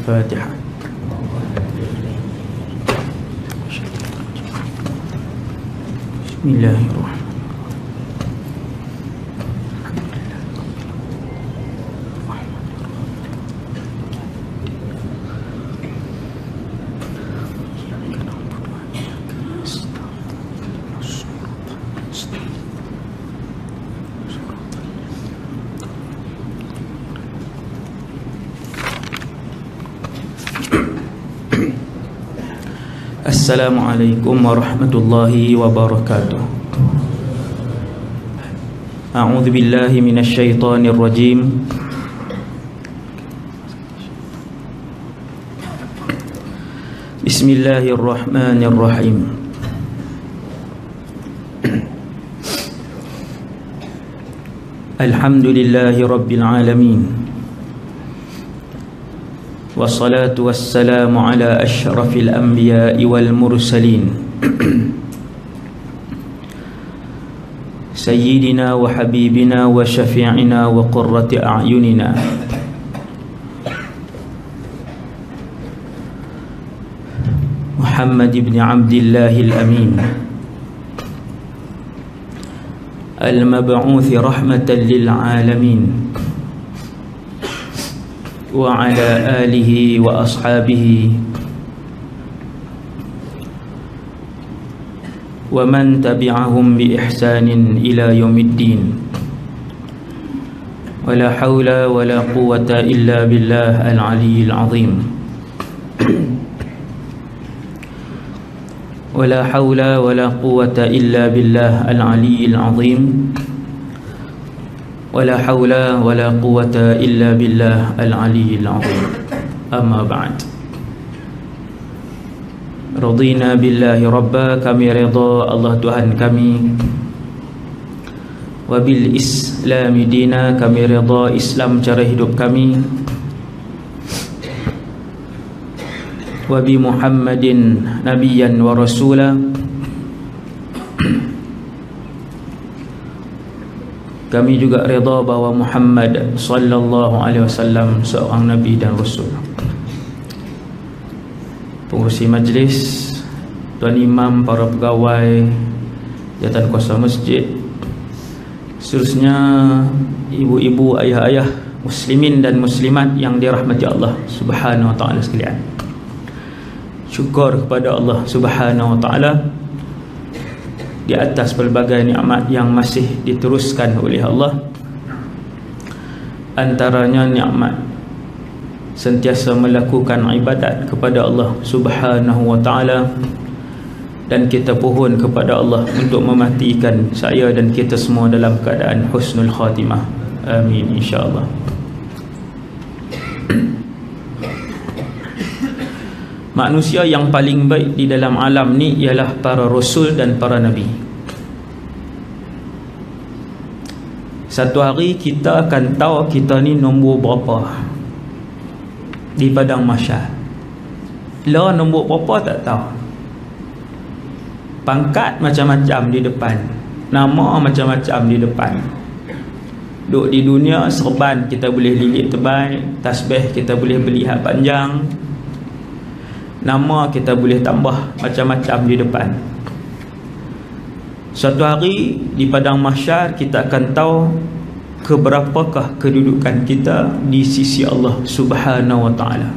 Al-Fatihah. Bismillahirrahmanirrahim. Assalamualaikum warahmatullahi wabarakatuh. A'udzu billahi minasy syaithanir rajim. Bismillahirrahmanirrahim. Alhamdulillahi rabbil alamin. Wassalatu wassalamu ala asyrafil anbiya'i wal mursalin Sayyidina wa habibina wa syafi'ina wa qurrati a'yunina Muhammad ibn Abdillahil Amin Al-mab'uthi rahmatan lil alamin wa ala alihi wa ashabihi wa man tabi'ahum bi ihsanin ila yaumiddin. Wala hawla wala quwwata illa billah al-aliyyil azim. Wala hawla wala quwwata illa billah al-aliyyil azim. Wala hawla wala quwwata illa billah al-aliyyil azim. Amma ba'd. Radina billahi rabba, kami redha Allah Tuhan kami. Wa bil islami dina, kami redha Islam cara hidup kami. Wa bi Muhammadin nabiyyan wa rasula, kami juga redha bahawa Muhammad sallallahu alaihi wasallam seorang nabi dan rasul. Pengurusi majlis, tuan imam, para pegawai, jawatan kuasa masjid, seterusnya ibu-ibu, ayah-ayah, muslimin dan muslimat yang dirahmati Allah Subhanahu wa taala sekalian. Syukur kepada Allah Subhanahu wa taala di atas pelbagai nikmat yang masih diteruskan oleh Allah. Antaranya nikmat sentiasa melakukan ibadat kepada Allah Subhanahu wa taala, dan kita pohon kepada Allah untuk mematikan saya dan kita semua dalam keadaan husnul khatimah. Amin insya-Allah. Manusia yang paling baik di dalam alam ni ialah para rasul dan para nabi. Satu hari kita akan tahu kita ni nombor berapa di padang mahsyar. Lah nombor berapa tak tahu. Pangkat macam-macam di depan, nama macam-macam di depan. Duk di dunia serban kita boleh lilit tebal, tasbih kita boleh beli hak panjang, nama kita boleh tambah macam-macam di depan. Suatu hari di padang mahsyar kita akan tahu keberapakah kedudukan kita di sisi Allah Subhanahu wa taala.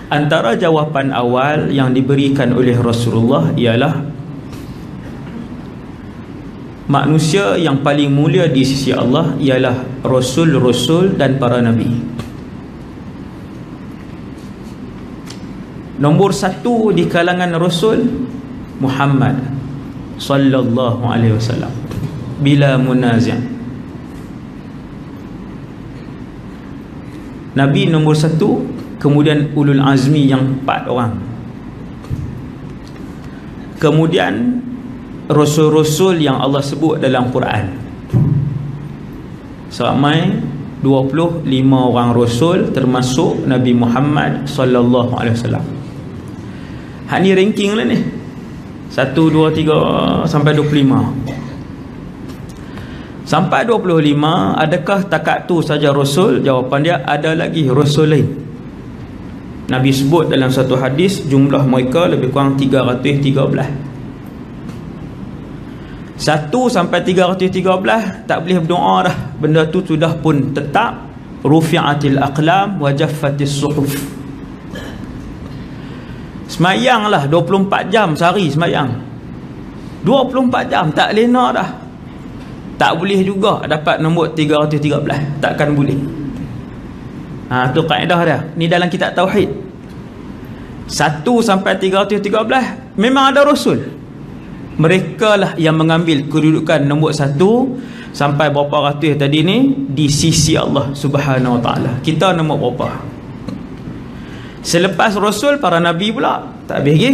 Antara jawapan awal yang diberikan oleh Rasulullah ialah manusia yang paling mulia di sisi Allah ialah rasul-rasul dan para nabi. Nombor satu di kalangan rasul Muhammad sallallahu alaihi wasallam bila munazi'. Nabi nombor satu, kemudian ulul azmi yang 4 orang, kemudian rasul-rasul yang Allah sebut dalam Quran sampai 25 orang rasul, termasuk Nabi Muhammad sallallahu alaihi wasallam. Hak ni ranking lah ni, 1, 2, 3 sampai 25. Sampai 25, adakah takat tu saja rasul? Jawapan dia, ada lagi rasul lain. Nabi sebut dalam satu hadis jumlah mereka lebih kurang 313. 1 sampai 313 tak boleh berdoa dah. Benda tu sudah pun tetap. Rufi'atil aqlam wa jaffatis suhuf. Semayang lah 24 jam sehari semayang. 24 jam tak lena dah. Tak boleh juga dapat nombor 313. Takkan boleh. Tu kaedah dia. Ni dalam kitab Tauhid. 1 sampai 313 memang ada Rasul. Mereka lah yang mengambil kedudukan nombor 1 sampai berapa ratus tadi ni di sisi Allah Subhanahu Wa Taala. Kita nombor berapa? Selepas Rasul, para Nabi pula tak habis lagi.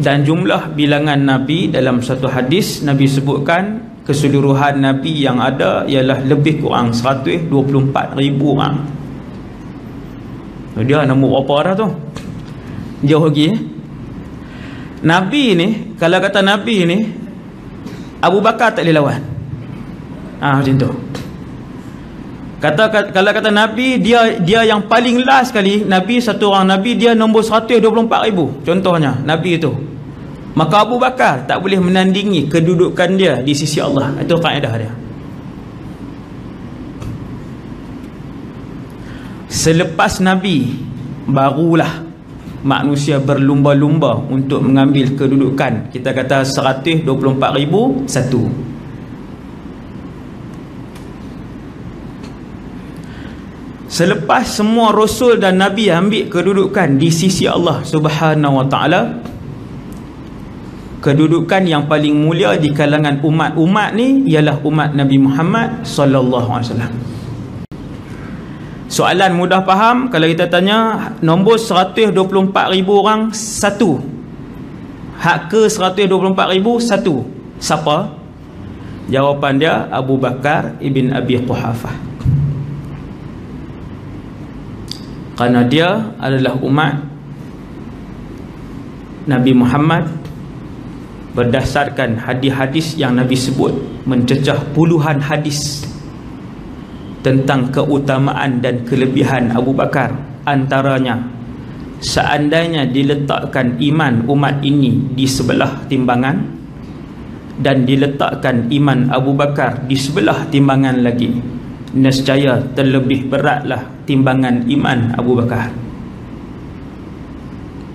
Dan jumlah bilangan Nabi dalam satu hadis, Nabi sebutkan keseluruhan Nabi yang ada ialah lebih kurang 124,000 orang. Dia nombor berapa dah tu? Jauh lagi. Nabi ni, kalau kata Nabi ni, Abu Bakar tak boleh lawan. Macam tu. Kalau kata Nabi, dia yang paling last sekali, Nabi, satu orang Nabi, dia nombor 124,000. Contohnya, Nabi itu. Maka Abu Bakar tak boleh menandingi kedudukan dia di sisi Allah. Itu kaedah dia. Selepas Nabi, barulah manusia berlumba-lumba untuk mengambil kedudukan. Kita kata 124,001. Selepas semua Rasul dan Nabi ambil kedudukan di sisi Allah Subhanahu Wa Taala, kedudukan yang paling mulia di kalangan umat-umat ni ialah umat Nabi Muhammad sallallahu alaihi wasallam. Soalan mudah faham. Kalau kita tanya nombor 124,000 orang satu, hak ke 124,000 satu, siapa? Jawapan dia Abu Bakar ibn Abi Quhafah. Kerana dia adalah umat Nabi Muhammad berdasarkan hadis-hadis yang Nabi sebut, mencecah puluhan hadis tentang keutamaan dan kelebihan Abu Bakar. Antaranya, seandainya diletakkan iman umat ini di sebelah timbangan dan diletakkan iman Abu Bakar di sebelah timbangan lagi, nescaya terlebih beratlah timbangan iman Abu Bakar.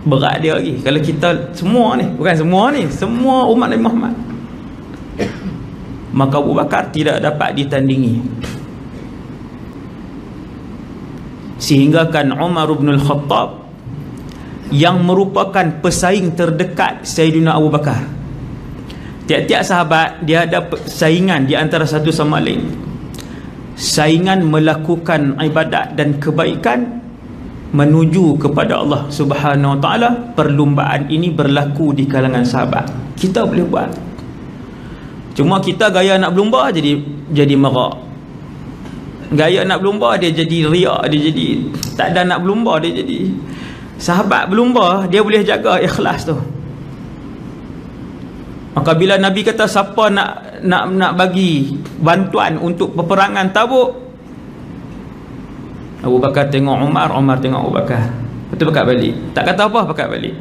Berat dia lagi. Kalau kita semua ni, bukan semua ni, semua umat Nabi Muhammad, maka Abu Bakar tidak dapat ditandingi. Sehingga kan Umar bin Al-Khattab yang merupakan pesaing terdekat Sayyidina Abu Bakar. Tiap-tiap sahabat dia ada saingan di antara satu sama lain. Saingan melakukan ibadat dan kebaikan menuju kepada Allah Subhanahu Wa Taala. Perlumbaan ini berlaku di kalangan sahabat. Kita boleh buat. Cuma kita gaya nak berlumba jadi merak. Gaya nak berlumba dia jadi riak, dia jadi tak ada nak berlumba, dia jadi sahabat berlumba, dia boleh jaga ikhlas tu. Maka bila Nabi kata siapa nak bagi bantuan untuk peperangan Tabuk, Abu Bakar tengok Umar, Umar tengok Abu Bakar. Betul pakat balik. Tak kata apa, pakat balik.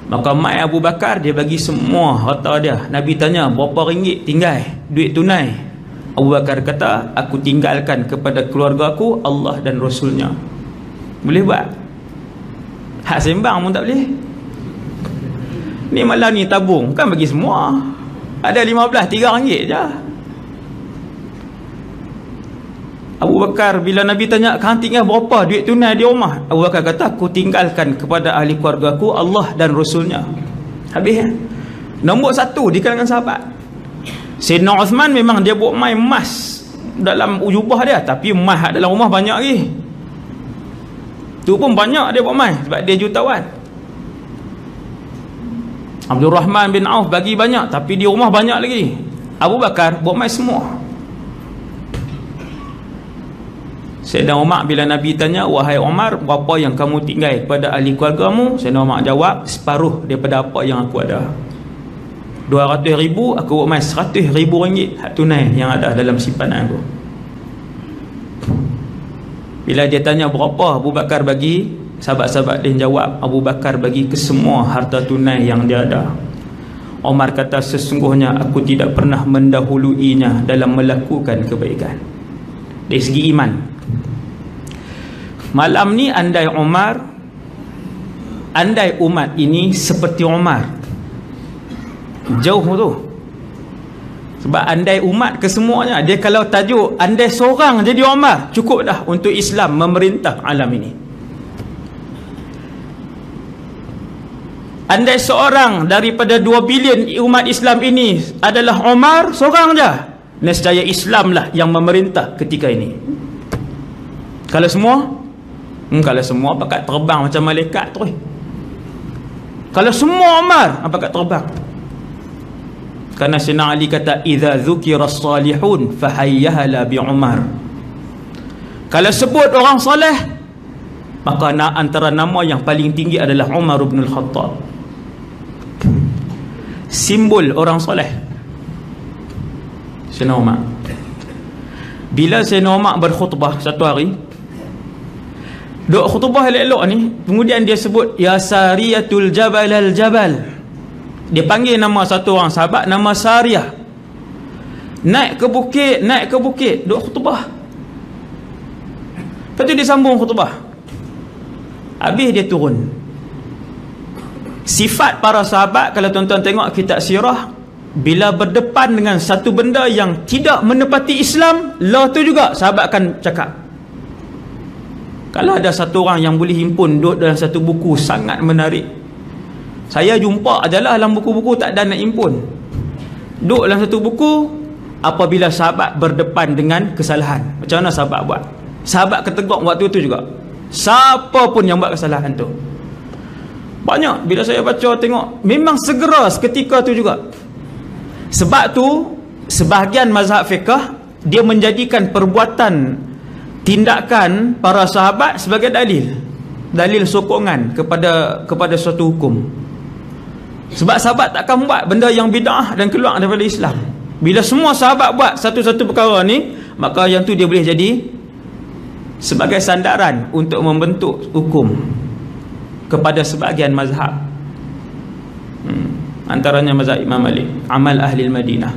Maka mai Abu Bakar dia bagi semua harta dia. Nabi tanya berapa ringgit tinggal duit tunai. Abu Bakar kata, aku tinggalkan kepada keluarga aku Allah dan Rasulnya. Boleh buat? Hak sembang pun tak boleh. Ni malah ni tabung, kan bagi semua. Ada 15, 3 ringgit je. Abu Bakar bila Nabi tanya, kau tinggal berapa duit tunai di rumah? Abu Bakar kata, aku tinggalkan kepada ahli keluarga aku Allah dan Rasulnya. Habis. Nombor 1 di kalangan sahabat. Sayyidina Uthman memang dia buat mai emas dalam jubah dia, tapi emas dalam rumah banyak lagi. Tu pun banyak dia buat mai sebab dia jutawan. Abdul Rahman bin Auf bagi banyak, tapi di rumah banyak lagi. Abu Bakar buat mai semua. Sayyidina Umar bila Nabi tanya, wahai Umar, berapa yang kamu tinggal kepada ahli keluargamu? Sayyidina Umar jawab, separuh daripada apa yang aku ada. 200,000 aku buat mai 100,000 ringgit hak tunai yang ada dalam simpanan aku. Bila dia tanya berapa Abu Bakar bagi, sahabat-sahabat dia jawab, Abu Bakar bagi ke semua harta tunai yang dia ada. Umar kata, sesungguhnya aku tidak pernah mendahuluinya dalam melakukan kebaikan. Dari segi iman. Malam ni andai umat ini seperti Umar, jauh tu. Sebab andai umat kesemuanya, dia kalau tajuk andai seorang jadi Umar, cukup dah untuk Islam memerintah alam ini. Andai seorang daripada 2 bilion umat Islam ini adalah Umar, seorang je, nescaya Islam lah yang memerintah ketika ini. Kalau semua, kalau semua pakat terbang macam malaikat tu. Kalau semua Umar, pakat terbang. Karena Sayyidina Ali kata, idza dzukira as-salihun fahayyahala bi Umar. Kalau sebut orang soleh, maka antara nama yang paling tinggi adalah Umar bin Al-Khattab. Simbol orang soleh Sayyidina Umar. Bila Sayyidina Umar berkhutbah satu hari, duk khutbah elok-elok ni, kemudian dia sebut ya Sariyatul Jabal al-Jabal. Dia panggil nama satu orang sahabat nama Sariyah. Naik ke bukit, duk khutbah. Lepas tu dia sambung khutbah. Habis dia turun. Sifat para sahabat, kalau tuan-tuan tengok kitab sirah, bila berdepan dengan satu benda yang tidak menepati Islam, lah tu juga sahabat akan cakap. Kalau ada satu orang yang boleh himpun duduk dalam satu buku sangat menarik, saya jumpa ajalah dalam buku-buku, tak ada nak himpun. Duduk dalam satu buku, apabila sahabat berdepan dengan kesalahan, macam mana sahabat buat? Sahabat ketegak waktu itu juga, siapa pun yang buat kesalahan tu. Banyak bila saya baca tengok, memang segera seketika tu juga. Sebab tu sebahagian mazhab fiqh dia menjadikan perbuatan, tindakan para sahabat sebagai dalil sokongan kepada suatu hukum. Sebab sahabat takkan buat benda yang bid'ah dan keluar daripada Islam. Bila semua sahabat buat satu-satu perkara ni, maka yang tu dia boleh jadi sebagai sandaran untuk membentuk hukum kepada sebahagian mazhab. Antaranya mazhab Imam Malik, amal ahli Madinah.